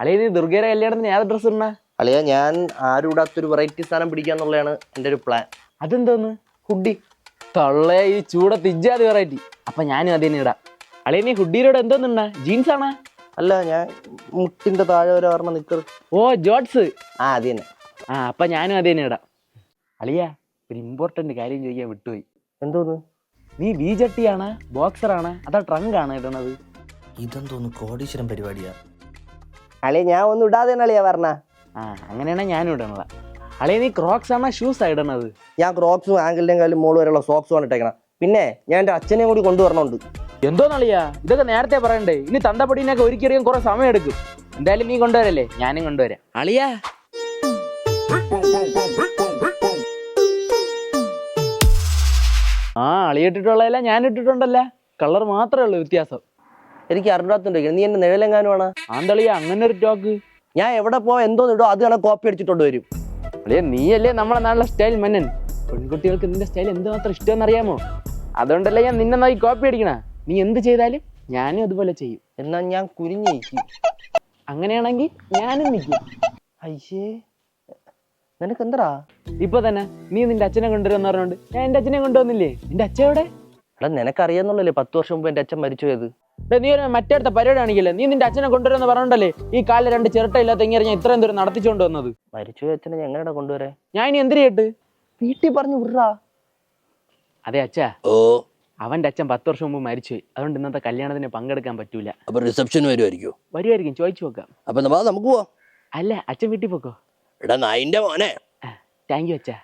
അളിയ നീ ദുർഗയുടെ കല്യാണത്തിന് ഏത് ഡ്രസ്സ് ഇടണ? അളിയ ഞാൻ ആരും ഇടാത്തൊരു വെറൈറ്റി സാധനം പിടിക്കാന്നുള്ളതാണ് എൻ്റെ ഒരു പ്ലാൻ. അതെന്തോന്ന്? ഹുഡി. തള്ളേ ഈ ചൂടത്ത് ഇജ്ജാതി വെറൈറ്റി. അപ്പൊ ഞാനും അതിന് ഇടാം. അളിയ നീ ഹുഡിയിലൂടെ എന്തോന്നിണ്ണ? ജീൻസ് ആണാ? അല്ല, ഞാൻ മുട്ടിന്റെ താഴെ വരെ പറഞ്ഞ നിക്കർ. ഓ ജോട്ട്സ്. അത് തന്നെ. അപ്പൊ ഞാനും അതിന് ഇടാം. അളിയ ഒരു ഇമ്പോർട്ടന്റ് കാര്യം ചോദിക്കാൻ വിട്ടുപോയി. എന്തോന്ന്? നീ വി ജട്ടിയാണ്, ബോക്സറാണ്, അതാ ട്രങ്ക് ആണ് ഇടണത്? ഇതെന്തോന്ന് കോടീശ്വരം പരിപാടിയാ? അളിയ ഞാൻ ഒന്നും ഇടാതെ തന്നെ അളിയാ പറഞ്ഞ. അങ്ങനെയാണെങ്കിൽ ഞാനും ഇടണല്ല. അളിയ നീ ക്രോക്സ് ആണോ ഷൂസാ ഇടണത്? ഞാൻ ക്രോക്സും ആങ്കിളിൻ്റെയും കാലും മോള് വരെയുള്ള സോക്സുമാണ് ഇട്ടേക്കണം. പിന്നെ ഞാൻ എൻ്റെ അച്ഛനെയും കൂടി കൊണ്ടുവരണുണ്ട്. എന്തോന്നളിയാ ഇതൊക്കെ നേരത്തെ പറയണ്ടേ? ഇനി തന്തപ്പടീനൊക്കെ ഒരിക്കലും കുറെ സമയം എടുക്കും. എന്തായാലും നീ കൊണ്ടുവരല്ലേ, ഞാനും കൊണ്ടുവരാം. അളിയാ അളിയിട്ടിട്ടുള്ളതല്ല ഞാൻ ഇട്ടിട്ടുണ്ടല്ല, കളർ മാത്രമേ ഉള്ളൂ വ്യത്യാസം. എനിക്ക് അറിഞ്ഞാത്തുണ്ടെങ്കിൽ നീ എന്റെ നിഴലെങ്ങാനുമാണ്. ആന്തളിയാ അങ്ങനെ ഒരു ടോക്ക്. ഞാൻ എവിടെ പോവാ എന്തോന്ന് ഇടോ അത് കണക്ക് കോപ്പി അടിച്ചിട്ടുണ്ട് വരും. അളിയ നീയല്ലേ നമ്മളെ നാട്ടിലെ സ്റ്റൈൽ മന്നൻ. പെൺകുട്ടികൾക്ക് നിന്റെ സ്റ്റൈൽ എന്തുമാത്രം ഇഷ്ടമെന്ന് അറിയാമോ? അതുകൊണ്ടല്ലേ ഞാൻ നിന്നെ നോക്കി കോപ്പി അടിക്കണ. നീ എന്ത് ചെയ്താലും ഞാനും അതുപോലെ ചെയ്യും. എന്നാ ഞാൻ കുരിഞ്ഞിരിക്കും. അങ്ങനെയാണെങ്കിൽ ഞാനും നിൽക്കും. അയ്യേ, നിനക്ക് എന്താ? ഇപ്പൊ തന്നെ നീ നിന്റെ അച്ഛനെ കൊണ്ടുവരുമെന്ന് പറഞ്ഞോണ്ട് ഞാൻ എന്റെ അച്ഛനെ കൊണ്ടുവന്നില്ലേ. നിന്റെ അച്ഛൻ എവിടെ? എടാ നിനക്കറിയാന്നുള്ളല്ലേ 10 വർഷം മുമ്പ് എന്റെ അച്ഛൻ മരിച്ചു പോയത്. നീ ഒരു മറ്റേടത്തെ പരിപാടി ആണെങ്കിലേ നീ നിന്റെ അച്ഛനെ കൊണ്ടുവരുമെന്ന് പറഞ്ഞോണ്ടല്ലേ ഈ കാലിൽ 2 ചിരട്ട ഇല്ലാത്ത ഇങ്ങനെ ഞാൻ ഇത്രയും ദൂരം നടത്തിച്ചുകൊണ്ട് വന്നത്. മരിച്ചുപോയ അച്ഛനെ ഞാൻ എങ്ങനെയാ കൊണ്ടുവരാൻ? ഞാൻ ഇനി എന്തിനു കേട്ട് വീട്ടിൽ പറഞ്ഞു വിടാ. അതെ അച്ഛാ, ഓ അവന്റെ അച്ഛൻ 10 വർഷം മുമ്പ് മരിച്ചുപോയി. അതുകൊണ്ട് ഇന്നത്തെ കല്യാണത്തിന് പങ്കെടുക്കാൻ പറ്റൂല. അപ്പൊ റിസപ്ഷൻ വരുമായിരിക്കും, ചോദിച്ചു നോക്കാം. അപ്പൊ നമുക്ക് പോവാം. അല്ല അച്ഛൻ വീട്ടിൽ പോക്കോ. എടാ നായിന്റെ മോനെ. താങ്ക് യു അച്ഛാ.